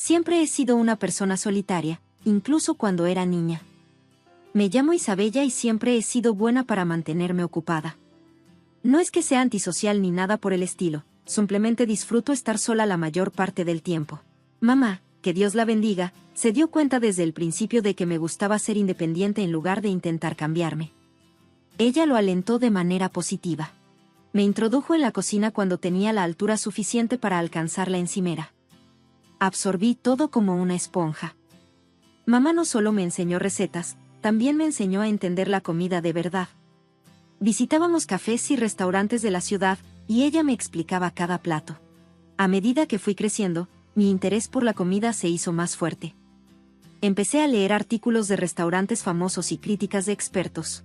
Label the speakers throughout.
Speaker 1: Siempre he sido una persona solitaria, incluso cuando era niña. Me llamo Isabella y siempre he sido buena para mantenerme ocupada. No es que sea antisocial ni nada por el estilo, simplemente disfruto estar sola la mayor parte del tiempo. Mamá, que Dios la bendiga, se dio cuenta desde el principio de que me gustaba ser independiente en lugar de intentar cambiarme. Ella lo alentó de manera positiva. Me introdujo en la cocina cuando tenía la altura suficiente para alcanzar la encimera. Absorbí todo como una esponja. Mamá no solo me enseñó recetas, también me enseñó a entender la comida de verdad. Visitábamos cafés y restaurantes de la ciudad, y ella me explicaba cada plato. A medida que fui creciendo, mi interés por la comida se hizo más fuerte. Empecé a leer artículos de restaurantes famosos y críticas de expertos.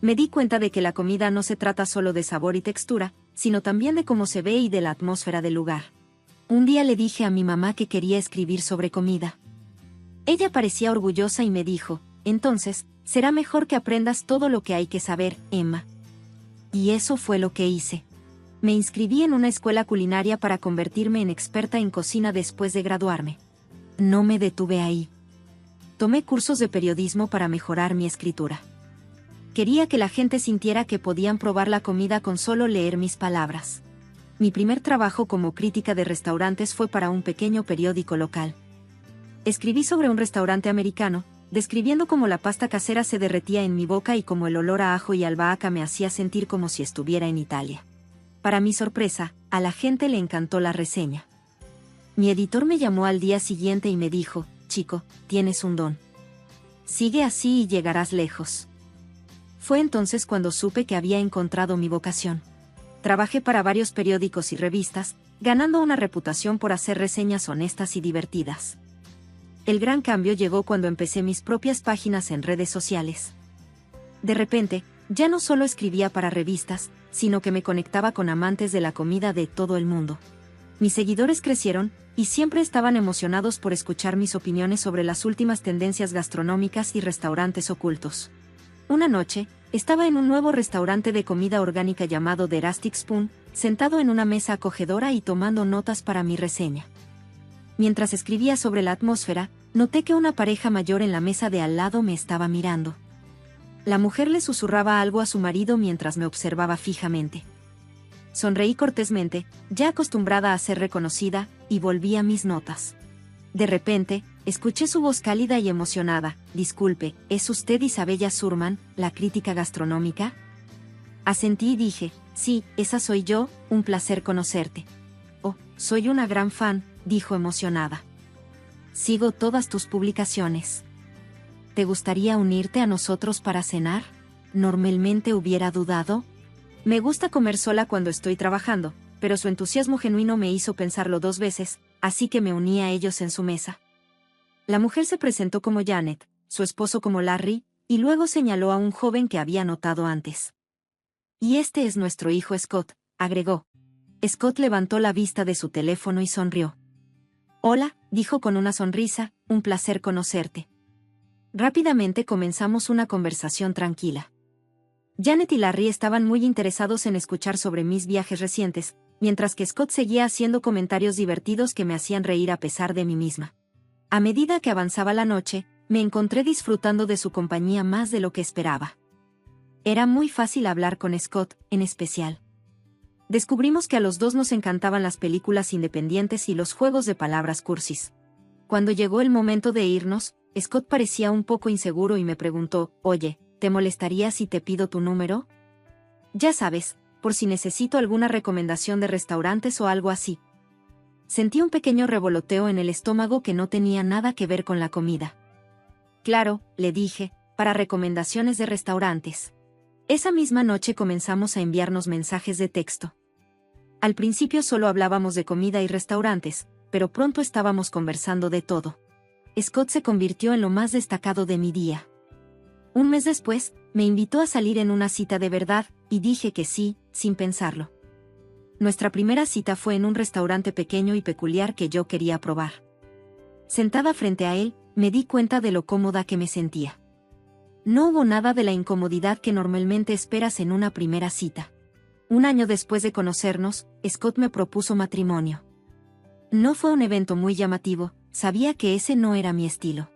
Speaker 1: Me di cuenta de que la comida no se trata solo de sabor y textura, sino también de cómo se ve y de la atmósfera del lugar. Un día le dije a mi mamá que quería escribir sobre comida. Ella parecía orgullosa y me dijo, entonces, será mejor que aprendas todo lo que hay que saber, Emma. Y eso fue lo que hice. Me inscribí en una escuela culinaria para convertirme en experta en cocina después de graduarme. No me detuve ahí. Tomé cursos de periodismo para mejorar mi escritura. Quería que la gente sintiera que podían probar la comida con solo leer mis palabras. Mi primer trabajo como crítica de restaurantes fue para un pequeño periódico local. Escribí sobre un restaurante americano, describiendo cómo la pasta casera se derretía en mi boca y cómo el olor a ajo y albahaca me hacía sentir como si estuviera en Italia. Para mi sorpresa, a la gente le encantó la reseña. Mi editor me llamó al día siguiente y me dijo, chico, tienes un don. Sigue así y llegarás lejos. Fue entonces cuando supe que había encontrado mi vocación. Trabajé para varios periódicos y revistas, ganando una reputación por hacer reseñas honestas y divertidas. El gran cambio llegó cuando empecé mis propias páginas en redes sociales. De repente, ya no solo escribía para revistas, sino que me conectaba con amantes de la comida de todo el mundo. Mis seguidores crecieron, y siempre estaban emocionados por escuchar mis opiniones sobre las últimas tendencias gastronómicas y restaurantes ocultos. Una noche, estaba en un nuevo restaurante de comida orgánica llamado The Rustic Spoon, sentado en una mesa acogedora y tomando notas para mi reseña. Mientras escribía sobre la atmósfera, noté que una pareja mayor en la mesa de al lado me estaba mirando. La mujer le susurraba algo a su marido mientras me observaba fijamente. Sonreí cortésmente, ya acostumbrada a ser reconocida, y volví a mis notas. De repente, escuché su voz cálida y emocionada. Disculpe, ¿es usted Isabella Surman, la crítica gastronómica? Asentí y dije, sí, esa soy yo, un placer conocerte. Oh, soy una gran fan, dijo emocionada. Sigo todas tus publicaciones. ¿Te gustaría unirte a nosotros para cenar? Normalmente hubiera dudado. Me gusta comer sola cuando estoy trabajando, pero su entusiasmo genuino me hizo pensarlo 2 veces, así que me uní a ellos en su mesa. La mujer se presentó como Janet, su esposo como Larry, y luego señaló a un joven que había notado antes. Y este es nuestro hijo Scott, agregó. Scott levantó la vista de su teléfono y sonrió. Hola, dijo con una sonrisa, un placer conocerte. Rápidamente comenzamos una conversación tranquila. Janet y Larry estaban muy interesados en escuchar sobre mis viajes recientes, mientras que Scott seguía haciendo comentarios divertidos que me hacían reír a pesar de mí misma. A medida que avanzaba la noche, me encontré disfrutando de su compañía más de lo que esperaba. Era muy fácil hablar con Scott, en especial. Descubrimos que a los dos nos encantaban las películas independientes y los juegos de palabras cursis. Cuando llegó el momento de irnos, Scott parecía un poco inseguro y me preguntó, oye, ¿te molestaría si te pido tu número? Ya sabes, por si necesito alguna recomendación de restaurantes o algo así. Sentí un pequeño revoloteo en el estómago que no tenía nada que ver con la comida. Claro, le dije, para recomendaciones de restaurantes. Esa misma noche comenzamos a enviarnos mensajes de texto. Al principio solo hablábamos de comida y restaurantes, pero pronto estábamos conversando de todo. Scott se convirtió en lo más destacado de mi día. Un mes después, me invitó a salir en una cita de verdad, y dije que sí, sin pensarlo. Nuestra primera cita fue en un restaurante pequeño y peculiar que yo quería probar. Sentada frente a él, me di cuenta de lo cómoda que me sentía. No hubo nada de la incomodidad que normalmente esperas en una primera cita. Un año después de conocernos, Scott me propuso matrimonio. No fue un evento muy llamativo, sabía que ese no era mi estilo.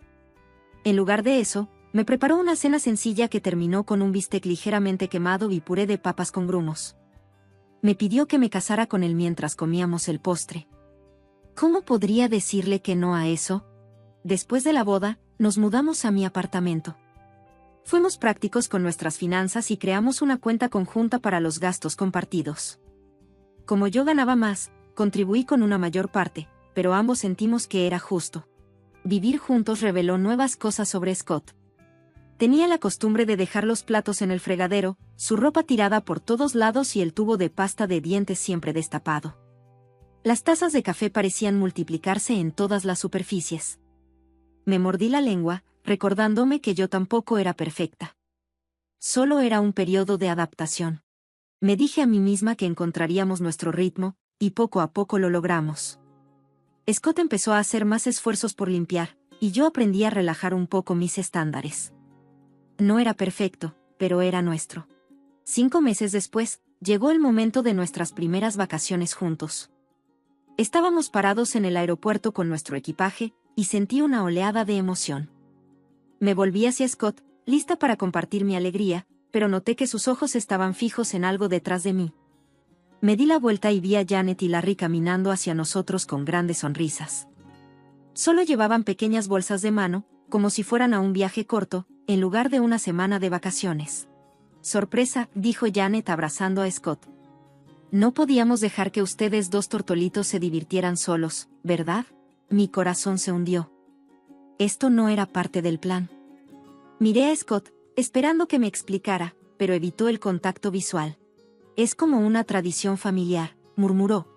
Speaker 1: En lugar de eso, me preparó una cena sencilla que terminó con un bistec ligeramente quemado y puré de papas con grumos. Me pidió que me casara con él mientras comíamos el postre. ¿Cómo podría decirle que no a eso? Después de la boda, nos mudamos a mi apartamento. Fuimos prácticos con nuestras finanzas y creamos una cuenta conjunta para los gastos compartidos. Como yo ganaba más, contribuí con una mayor parte, pero ambos sentimos que era justo. Vivir juntos reveló nuevas cosas sobre Scott. Tenía la costumbre de dejar los platos en el fregadero, su ropa tirada por todos lados y el tubo de pasta de dientes siempre destapado. Las tazas de café parecían multiplicarse en todas las superficies. Me mordí la lengua, recordándome que yo tampoco era perfecta. Solo era un periodo de adaptación. Me dije a mí misma que encontraríamos nuestro ritmo, y poco a poco lo logramos. Scott empezó a hacer más esfuerzos por limpiar, y yo aprendí a relajar un poco mis estándares. No era perfecto, pero era nuestro. 5 meses después, llegó el momento de nuestras primeras vacaciones juntos. Estábamos parados en el aeropuerto con nuestro equipaje, y sentí una oleada de emoción. Me volví hacia Scott, lista para compartir mi alegría, pero noté que sus ojos estaban fijos en algo detrás de mí. Me di la vuelta y vi a Janet y Larry caminando hacia nosotros con grandes sonrisas. Solo llevaban pequeñas bolsas de mano, como si fueran a un viaje corto, en lugar de una semana de vacaciones. Sorpresa, dijo Janet abrazando a Scott. No podíamos dejar que ustedes dos tortolitos se divirtieran solos, ¿verdad? Mi corazón se hundió. Esto no era parte del plan. Miré a Scott, esperando que me explicara, pero evitó el contacto visual. Es como una tradición familiar, murmuró.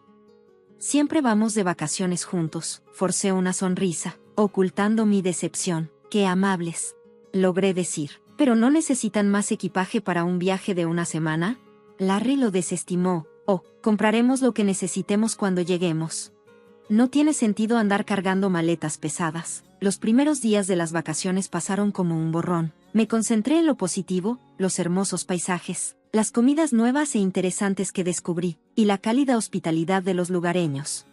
Speaker 1: Siempre vamos de vacaciones juntos, forcé una sonrisa, ocultando mi decepción. Qué amables, logré decir. ¿Pero no necesitan más equipaje para un viaje de una semana? Larry lo desestimó. Oh, compraremos lo que necesitemos cuando lleguemos. No tiene sentido andar cargando maletas pesadas. Los primeros días de las vacaciones pasaron como un borrón. Me concentré en lo positivo, los hermosos paisajes, las comidas nuevas e interesantes que descubrí, y la cálida hospitalidad de los lugareños.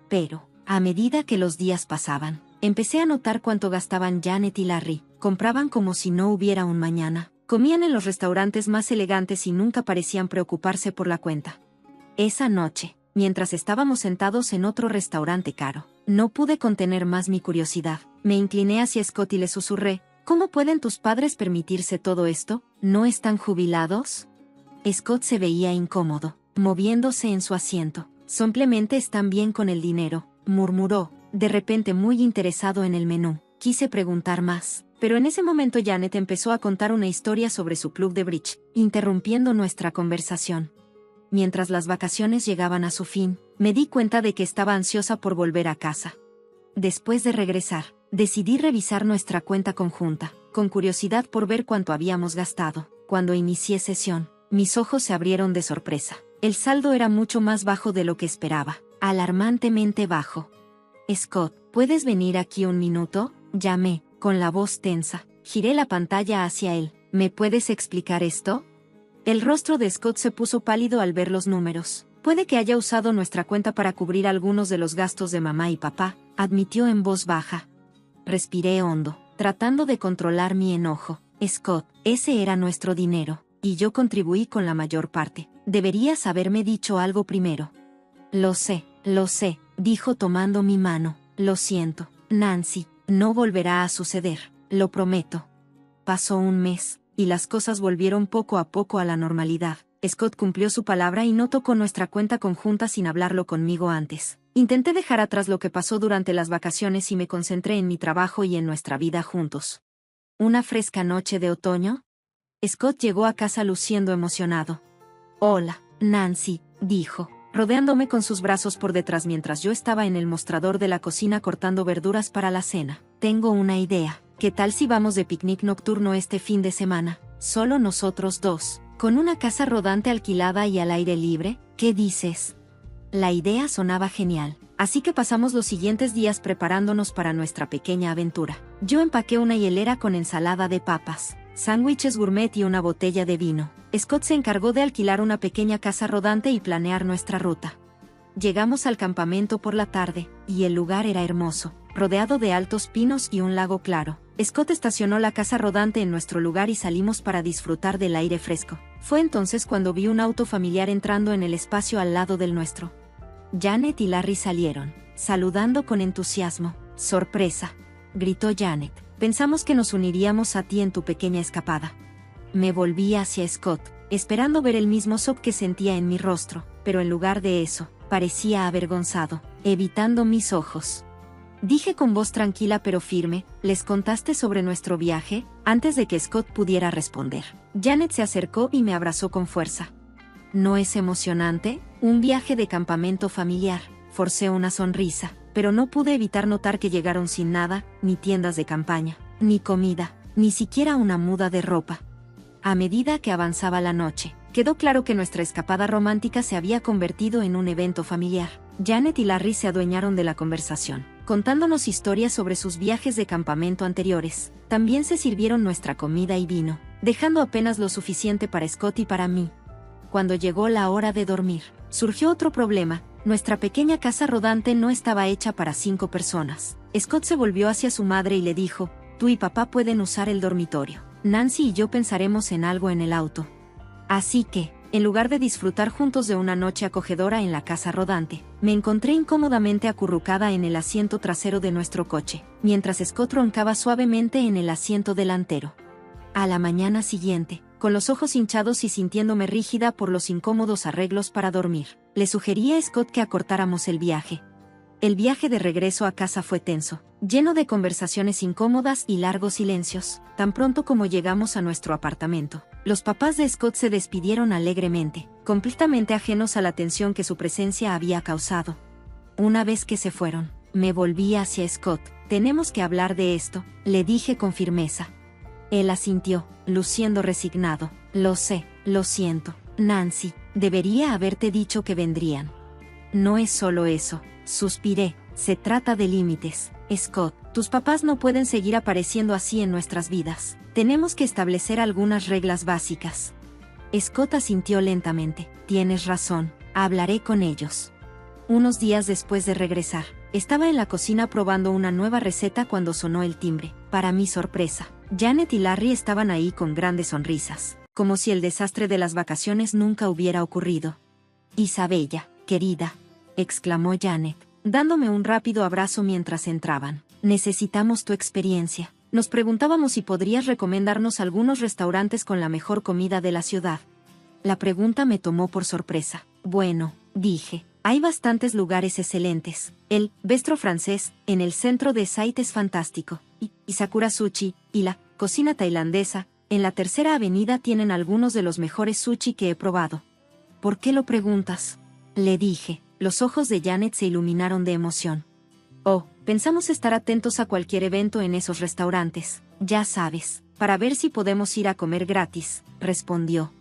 Speaker 1: Pero, a medida que los días pasaban, empecé a notar cuánto gastaban Janet y Larry. Compraban como si no hubiera un mañana. Comían en los restaurantes más elegantes y nunca parecían preocuparse por la cuenta. Esa noche, mientras estábamos sentados en otro restaurante caro, no pude contener más mi curiosidad. Me incliné hacia Scott y le susurré, ¿cómo pueden tus padres permitirse todo esto? ¿No están jubilados? Scott se veía incómodo, moviéndose en su asiento. Simplemente están bien con el dinero, murmuró, de repente muy interesado en el menú. Quise preguntar más, pero en ese momento Janet empezó a contar una historia sobre su club de bridge, interrumpiendo nuestra conversación. Mientras las vacaciones llegaban a su fin, me di cuenta de que estaba ansiosa por volver a casa. Después de regresar, decidí revisar nuestra cuenta conjunta, con curiosidad por ver cuánto habíamos gastado. Cuando inicié sesión, mis ojos se abrieron de sorpresa. El saldo era mucho más bajo de lo que esperaba, alarmantemente bajo. Scott, ¿puedes venir aquí un minuto? Llamé, con la voz tensa. Giré la pantalla hacia él. ¿Me puedes explicar esto? El rostro de Scott se puso pálido al ver los números. Puede que haya usado nuestra cuenta para cubrir algunos de los gastos de mamá y papá, admitió en voz baja. Respiré hondo, tratando de controlar mi enojo. Scott, ese era nuestro dinero, y yo contribuí con la mayor parte. Deberías haberme dicho algo primero. Lo sé, dijo tomando mi mano. Lo siento, Nancy, no volverá a suceder, lo prometo. Pasó un mes, y las cosas volvieron poco a poco a la normalidad. Scott cumplió su palabra y no tocó nuestra cuenta conjunta sin hablarlo conmigo antes. Intenté dejar atrás lo que pasó durante las vacaciones y me concentré en mi trabajo y en nuestra vida juntos. Una fresca noche de otoño, Scott llegó a casa luciendo emocionado. Hola, Nancy, dijo, rodeándome con sus brazos por detrás mientras yo estaba en el mostrador de la cocina cortando verduras para la cena. Tengo una idea. ¿Qué tal si vamos de picnic nocturno este fin de semana? Solo nosotros dos, con una casa rodante alquilada y al aire libre. ¿Qué dices? La idea sonaba genial, así que pasamos los siguientes días preparándonos para nuestra pequeña aventura. Yo empaqué una hielera con ensalada de papas, sándwiches gourmet y una botella de vino. Scott se encargó de alquilar una pequeña casa rodante y planear nuestra ruta. Llegamos al campamento por la tarde, y el lugar era hermoso, rodeado de altos pinos y un lago claro. Scott estacionó la casa rodante en nuestro lugar y salimos para disfrutar del aire fresco. Fue entonces cuando vi un auto familiar entrando en el espacio al lado del nuestro. Janet y Larry salieron, saludando con entusiasmo. «¡Sorpresa!», gritó Janet. «Pensamos que nos uniríamos a ti en tu pequeña escapada». Me volví hacia Scott, esperando ver el mismo shock que sentía en mi rostro, pero en lugar de eso, parecía avergonzado, evitando mis ojos. Dije con voz tranquila pero firme: «¿Les contaste sobre nuestro viaje?». Antes de que Scott pudiera responder, Janet se acercó y me abrazó con fuerza. «¿No es emocionante? Un viaje de campamento familiar». Forcé una sonrisa, pero no pude evitar notar que llegaron sin nada, ni tiendas de campaña, ni comida, ni siquiera una muda de ropa. A medida que avanzaba la noche, quedó claro que nuestra escapada romántica se había convertido en un evento familiar. Janet y Larry se adueñaron de la conversación, contándonos historias sobre sus viajes de campamento anteriores. También se sirvieron nuestra comida y vino, dejando apenas lo suficiente para Scott y para mí. Cuando llegó la hora de dormir, surgió otro problema. Nuestra pequeña casa rodante no estaba hecha para 5 personas. Scott se volvió hacia su madre y le dijo: «Tú y papá pueden usar el dormitorio. Nancy y yo pensaremos en algo en el auto». Así que, en lugar de disfrutar juntos de una noche acogedora en la casa rodante, me encontré incómodamente acurrucada en el asiento trasero de nuestro coche, mientras Scott roncaba suavemente en el asiento delantero. A la mañana siguiente, con los ojos hinchados y sintiéndome rígida por los incómodos arreglos para dormir, le sugerí a Scott que acortáramos el viaje. El viaje de regreso a casa fue tenso, lleno de conversaciones incómodas y largos silencios. Tan pronto como llegamos a nuestro apartamento, los papás de Scott se despidieron alegremente, completamente ajenos a la tensión que su presencia había causado. Una vez que se fueron, me volví hacia Scott. «Tenemos que hablar de esto», le dije con firmeza. Él asintió, luciendo resignado. «Lo sé, lo siento, Nancy, debería haberte dicho que vendrían». «No es solo eso», suspiré, «se trata de límites. Scott, tus papás no pueden seguir apareciendo así en nuestras vidas. Tenemos que establecer algunas reglas básicas». Scott asintió lentamente. «Tienes razón, hablaré con ellos». Unos días después de regresar, estaba en la cocina probando una nueva receta cuando sonó el timbre. Para mi sorpresa, Janet y Larry estaban ahí con grandes sonrisas, como si el desastre de las vacaciones nunca hubiera ocurrido. «Isabella, querida», exclamó Janet, dándome un rápido abrazo mientras entraban. «Necesitamos tu experiencia. Nos preguntábamos si podrías recomendarnos algunos restaurantes con la mejor comida de la ciudad». La pregunta me tomó por sorpresa. «Bueno», dije, «hay bastantes lugares excelentes. El Bistro Francés, en el centro de Site, es fantástico. Y Sakura Sushi, y la cocina tailandesa, en la Tercera Avenida, tienen algunos de los mejores sushi que he probado». «¿Por qué lo preguntas?», le dije. Los ojos de Janet se iluminaron de emoción. «Oh, pensamos estar atentos a cualquier evento en esos restaurantes. Ya sabes, para ver si podemos ir a comer gratis», respondió.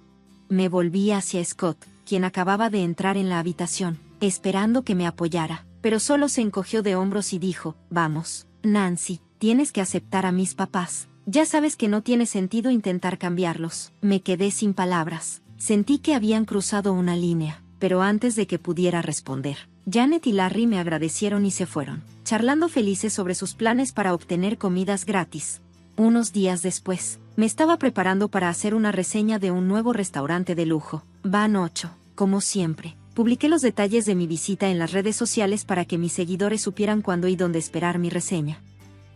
Speaker 1: Me volví hacia Scott, quien acababa de entrar en la habitación, esperando que me apoyara, pero solo se encogió de hombros y dijo: «Vamos, Nancy, tienes que aceptar a mis papás. Ya sabes que no tiene sentido intentar cambiarlos». Me quedé sin palabras. Sentí que habían cruzado una línea. Pero antes de que pudiera responder, Janet y Larry me agradecieron y se fueron, charlando felices sobre sus planes para obtener comidas gratis. Unos días después, me estaba preparando para hacer una reseña de un nuevo restaurante de lujo, Van 8, como siempre. Publiqué los detalles de mi visita en las redes sociales para que mis seguidores supieran cuándo y dónde esperar mi reseña.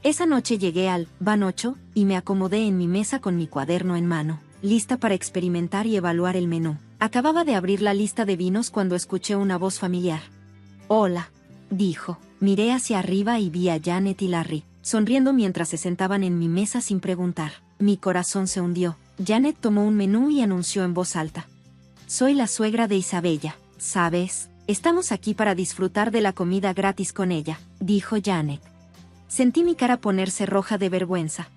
Speaker 1: Esa noche llegué al Van 8 y me acomodé en mi mesa con mi cuaderno en mano, lista para experimentar y evaluar el menú. Acababa de abrir la lista de vinos cuando escuché una voz familiar. «Hola», dijo. Miré hacia arriba y vi a Janet y Larry, sonriendo mientras se sentaban en mi mesa sin preguntar. Mi corazón se hundió. Janet tomó un menú y anunció en voz alta: «Soy la suegra de Isabella, ¿sabes? Estamos aquí para disfrutar de la comida gratis con ella», dijo Janet. Sentí mi cara ponerse roja de vergüenza.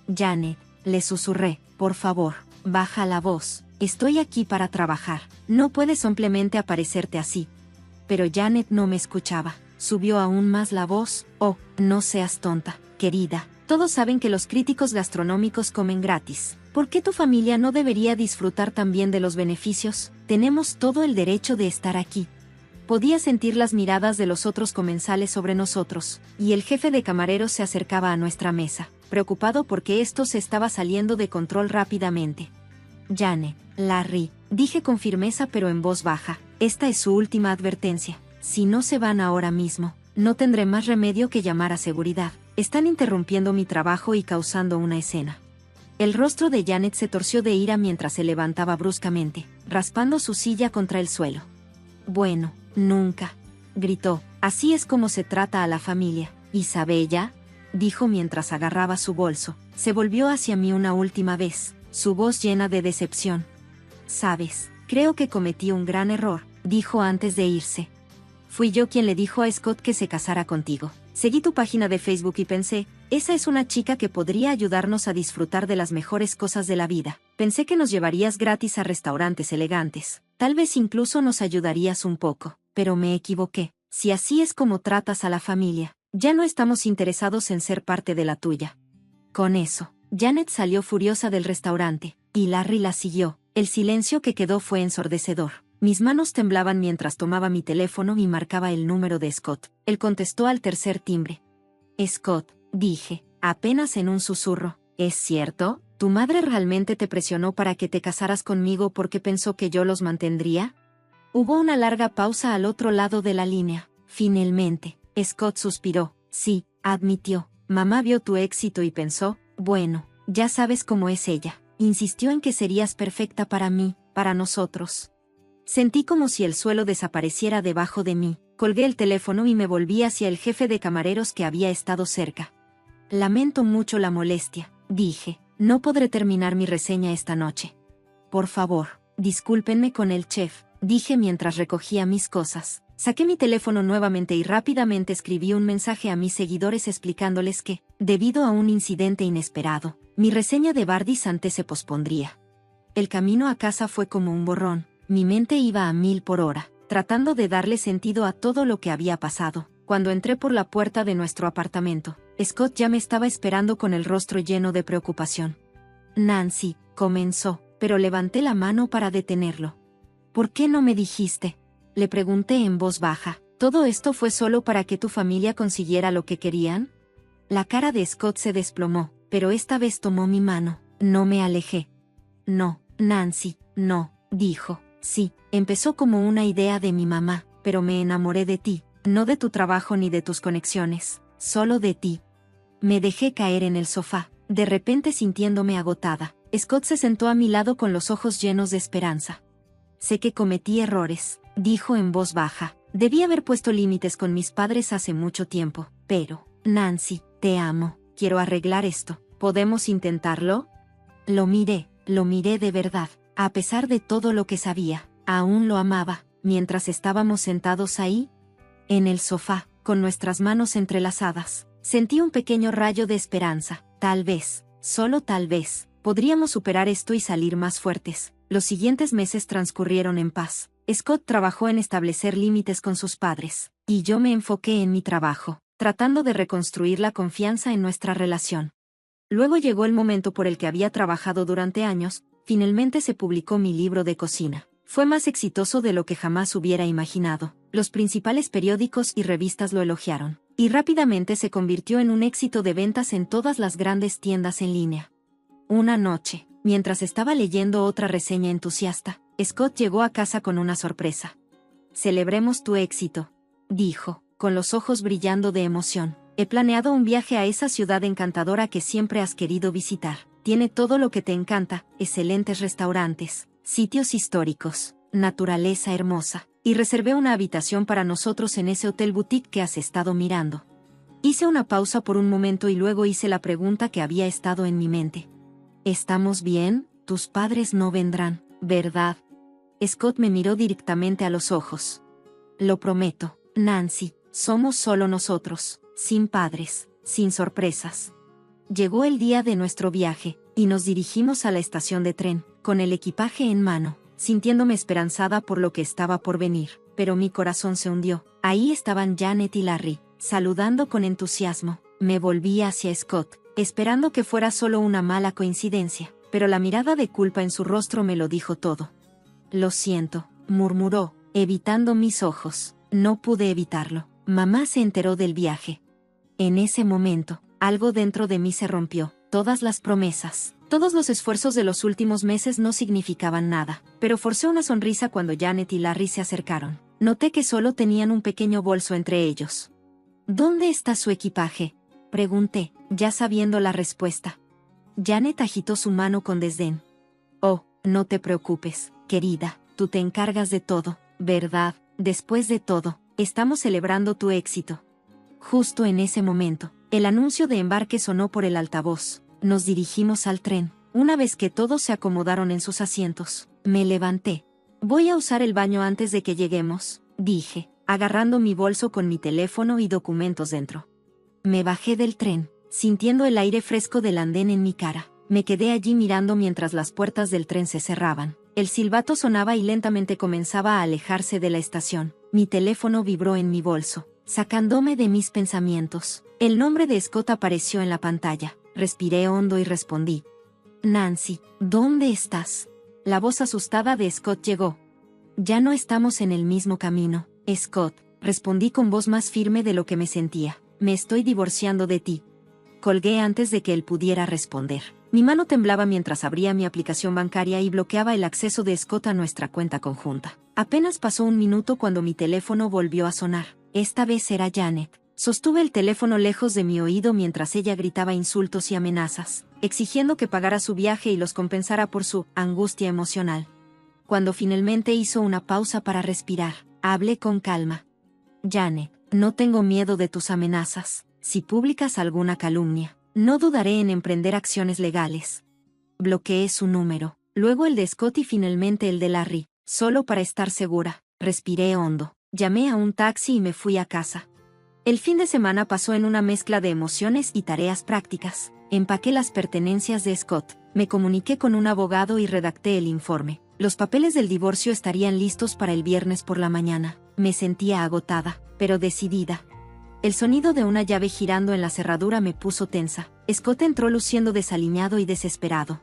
Speaker 1: «Janet», le susurré, «por favor, baja la voz. Estoy aquí para trabajar. No puedes simplemente aparecerte así». Pero Janet no me escuchaba. Subió aún más la voz: «Oh, no seas tonta, querida. Todos saben que los críticos gastronómicos comen gratis. ¿Por qué tu familia no debería disfrutar también de los beneficios? Tenemos todo el derecho de estar aquí». Podía sentir las miradas de los otros comensales sobre nosotros, y el jefe de camareros se acercaba a nuestra mesa, preocupado porque esto se estaba saliendo de control rápidamente. Janet, Larry, dije con firmeza pero en voz baja, esta es su última advertencia. Si no se van ahora mismo, no tendré más remedio que llamar a seguridad. Están interrumpiendo mi trabajo y causando una escena. El rostro de Janet se torció de ira mientras se levantaba bruscamente, raspando su silla contra el suelo. Bueno, nunca, gritó, así es como se trata a la familia. Isabella, dijo mientras agarraba su bolso, se volvió hacia mí una última vez, su voz llena de decepción. Sabes, creo que cometí un gran error, dijo antes de irse. Fui yo quien le dijo a Scott que se casara contigo. Seguí tu página de Facebook y pensé, esa es una chica que podría ayudarnos a disfrutar de las mejores cosas de la vida. Pensé que nos llevarías gratis a restaurantes elegantes. Tal vez incluso nos ayudarías un poco, pero me equivoqué. Si así es como tratas a la familia, ya no estamos interesados en ser parte de la tuya. Con eso, Janet salió furiosa del restaurante, y Larry la siguió. El silencio que quedó fue ensordecedor. Mis manos temblaban mientras tomaba mi teléfono y marcaba el número de Scott. Él contestó al tercer timbre. Scott, dije, apenas en un susurro, ¿es cierto? ¿Tu madre realmente te presionó para que te casaras conmigo porque pensó que yo los mantendría? Hubo una larga pausa al otro lado de la línea. Finalmente, Scott suspiró. Sí, admitió. Mamá vio tu éxito y pensó, bueno, ya sabes cómo es ella. Insistió en que serías perfecta para mí, para nosotros. Sentí como si el suelo desapareciera debajo de mí. Colgué el teléfono y me volví hacia el jefe de camareros que había estado cerca. Lamento mucho la molestia, dije. No podré terminar mi reseña esta noche. Por favor, discúlpenme con el chef, dije mientras recogía mis cosas. Saqué mi teléfono nuevamente y rápidamente escribí un mensaje a mis seguidores explicándoles que, debido a un incidente inesperado, mi reseña de Bardi Sante se pospondría. El camino a casa fue como un borrón. Mi mente iba a 1000 por hora, tratando de darle sentido a todo lo que había pasado. Cuando entré por la puerta de nuestro apartamento, Scott ya me estaba esperando con el rostro lleno de preocupación. Nancy, comenzó, pero levanté la mano para detenerlo. ¿Por qué no me dijiste? Le pregunté en voz baja. ¿Todo esto fue solo para que tu familia consiguiera lo que querían? La cara de Scott se desplomó, pero esta vez tomó mi mano. No me alejé. No, Nancy, no, dijo. Sí, empezó como una idea de mi mamá, pero me enamoré de ti, no de tu trabajo ni de tus conexiones, solo de ti. Me dejé caer en el sofá, de repente sintiéndome agotada. Scott se sentó a mi lado con los ojos llenos de esperanza. Sé que cometí errores, dijo en voz baja. Debí haber puesto límites con mis padres hace mucho tiempo, pero, Nancy, te amo, quiero arreglar esto. ¿Podemos intentarlo? Lo miré de verdad. A pesar de todo lo que sabía, aún lo amaba. Mientras estábamos sentados ahí, en el sofá, con nuestras manos entrelazadas, sentí un pequeño rayo de esperanza. Tal vez, solo tal vez, podríamos superar esto y salir más fuertes. Los siguientes meses transcurrieron en paz. Scott trabajó en establecer límites con sus padres, y yo me enfoqué en mi trabajo, tratando de reconstruir la confianza en nuestra relación. Luego llegó el momento por el que había trabajado durante años. Finalmente se publicó mi libro de cocina. Fue más exitoso de lo que jamás hubiera imaginado. Los principales periódicos y revistas lo elogiaron, y rápidamente se convirtió en un éxito de ventas en todas las grandes tiendas en línea. Una noche, mientras estaba leyendo otra reseña entusiasta, Scott llegó a casa con una sorpresa. Celebremos tu éxito, dijo, con los ojos brillando de emoción. He planeado un viaje a esa ciudad encantadora que siempre has querido visitar. Tiene todo lo que te encanta, excelentes restaurantes, sitios históricos, naturaleza hermosa, y reservé una habitación para nosotros en ese hotel boutique que has estado mirando. Hice una pausa por un momento y luego hice la pregunta que había estado en mi mente. ¿Estamos bien? Tus padres no vendrán, ¿verdad? Scott me miró directamente a los ojos. Lo prometo, Nancy, somos solo nosotros, sin padres, sin sorpresas. Llegó el día de nuestro viaje, y nos dirigimos a la estación de tren, con el equipaje en mano, sintiéndome esperanzada por lo que estaba por venir, pero mi corazón se hundió. Ahí estaban Janet y Larry, saludando con entusiasmo. Me volví hacia Scott, esperando que fuera solo una mala coincidencia, pero la mirada de culpa en su rostro me lo dijo todo. Lo siento, murmuró, evitando mis ojos. No pude evitarlo. Mamá se enteró del viaje. En ese momento, algo dentro de mí se rompió. Todas las promesas, todos los esfuerzos de los últimos meses no significaban nada, pero forcé una sonrisa cuando Janet y Larry se acercaron. Noté que solo tenían un pequeño bolso entre ellos. ¿Dónde está su equipaje?, pregunté, ya sabiendo la respuesta. Janet agitó su mano con desdén. Oh, no te preocupes, querida, tú te encargas de todo, ¿verdad? Después de todo, estamos celebrando tu éxito. Justo en ese momento, el anuncio de embarque sonó por el altavoz. Nos dirigimos al tren. Una vez que todos se acomodaron en sus asientos, me levanté. Voy a usar el baño antes de que lleguemos, dije, agarrando mi bolso con mi teléfono y documentos dentro. Me bajé del tren, sintiendo el aire fresco del andén en mi cara. Me quedé allí mirando mientras las puertas del tren se cerraban. El silbato sonaba y lentamente comenzaba a alejarse de la estación. Mi teléfono vibró en mi bolso, sacándome de mis pensamientos. El nombre de Scott apareció en la pantalla. Respiré hondo y respondí. Nancy, ¿dónde estás? La voz asustada de Scott llegó. Ya no estamos en el mismo camino, Scott, respondí con voz más firme de lo que me sentía. Me estoy divorciando de ti. Colgué antes de que él pudiera responder. Mi mano temblaba mientras abría mi aplicación bancaria y bloqueaba el acceso de Scott a nuestra cuenta conjunta. Apenas pasó un minuto cuando mi teléfono volvió a sonar. Esta vez era Janet. Sostuve el teléfono lejos de mi oído mientras ella gritaba insultos y amenazas, exigiendo que pagara su viaje y los compensara por su angustia emocional. Cuando finalmente hizo una pausa para respirar, hablé con calma. Janet, no tengo miedo de tus amenazas. Si publicas alguna calumnia, no dudaré en emprender acciones legales. Bloqueé su número, luego el de Scott y finalmente el de Larry, solo para estar segura. Respiré hondo, llamé a un taxi y me fui a casa. El fin de semana pasó en una mezcla de emociones y tareas prácticas. Empaqué las pertenencias de Scott, me comuniqué con un abogado y redacté el informe. Los papeles del divorcio estarían listos para el viernes por la mañana. Me sentía agotada, pero decidida. El sonido de una llave girando en la cerradura me puso tensa. Scott entró luciendo desaliñado y desesperado.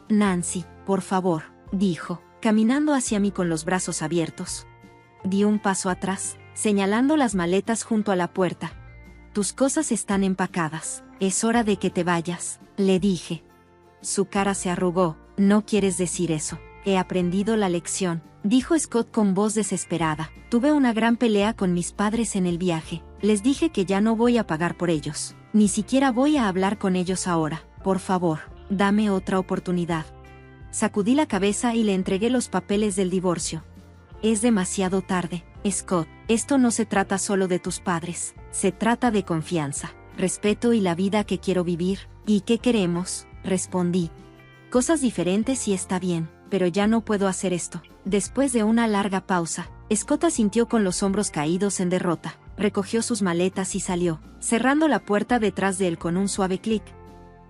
Speaker 1: Nancy, por favor, dijo, caminando hacia mí con los brazos abiertos. Di un paso atrás, señalando las maletas junto a la puerta. Tus cosas están empacadas, es hora de que te vayas, le dije. Su cara se arrugó. No quieres decir eso. He aprendido la lección, dijo Scott con voz desesperada. Tuve una gran pelea con mis padres en el viaje. Les dije que ya no voy a pagar por ellos. Ni siquiera voy a hablar con ellos ahora. Por favor, dame otra oportunidad. Sacudí la cabeza y le entregué los papeles del divorcio. Es demasiado tarde, Scott. Esto no se trata solo de tus padres. Se trata de confianza, respeto y la vida que quiero vivir. ¿Y qué queremos?, respondí. Cosas diferentes y está bien, pero ya no puedo hacer esto. Después de una larga pausa, Scott asintió con los hombros caídos en derrota. Recogió sus maletas y salió, cerrando la puerta detrás de él con un suave clic.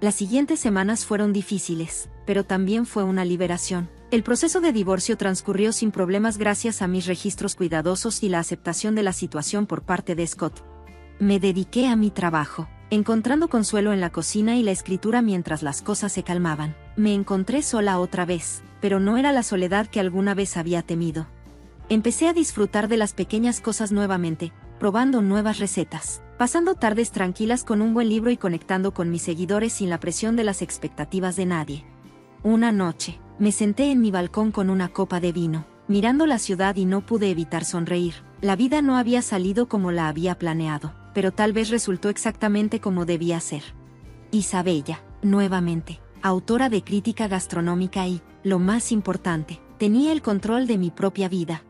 Speaker 1: Las siguientes semanas fueron difíciles, pero también fue una liberación. El proceso de divorcio transcurrió sin problemas gracias a mis registros cuidadosos y la aceptación de la situación por parte de Scott. Me dediqué a mi trabajo, encontrando consuelo en la cocina y la escritura mientras las cosas se calmaban. Me encontré sola otra vez, pero no era la soledad que alguna vez había temido. Empecé a disfrutar de las pequeñas cosas nuevamente, probando nuevas recetas, pasando tardes tranquilas con un buen libro y conectando con mis seguidores sin la presión de las expectativas de nadie. Una noche, me senté en mi balcón con una copa de vino, mirando la ciudad y no pude evitar sonreír. La vida no había salido como la había planeado, pero tal vez resultó exactamente como debía ser. Isabella, nuevamente, autora de crítica gastronómica y, lo más importante, tenía el control de mi propia vida.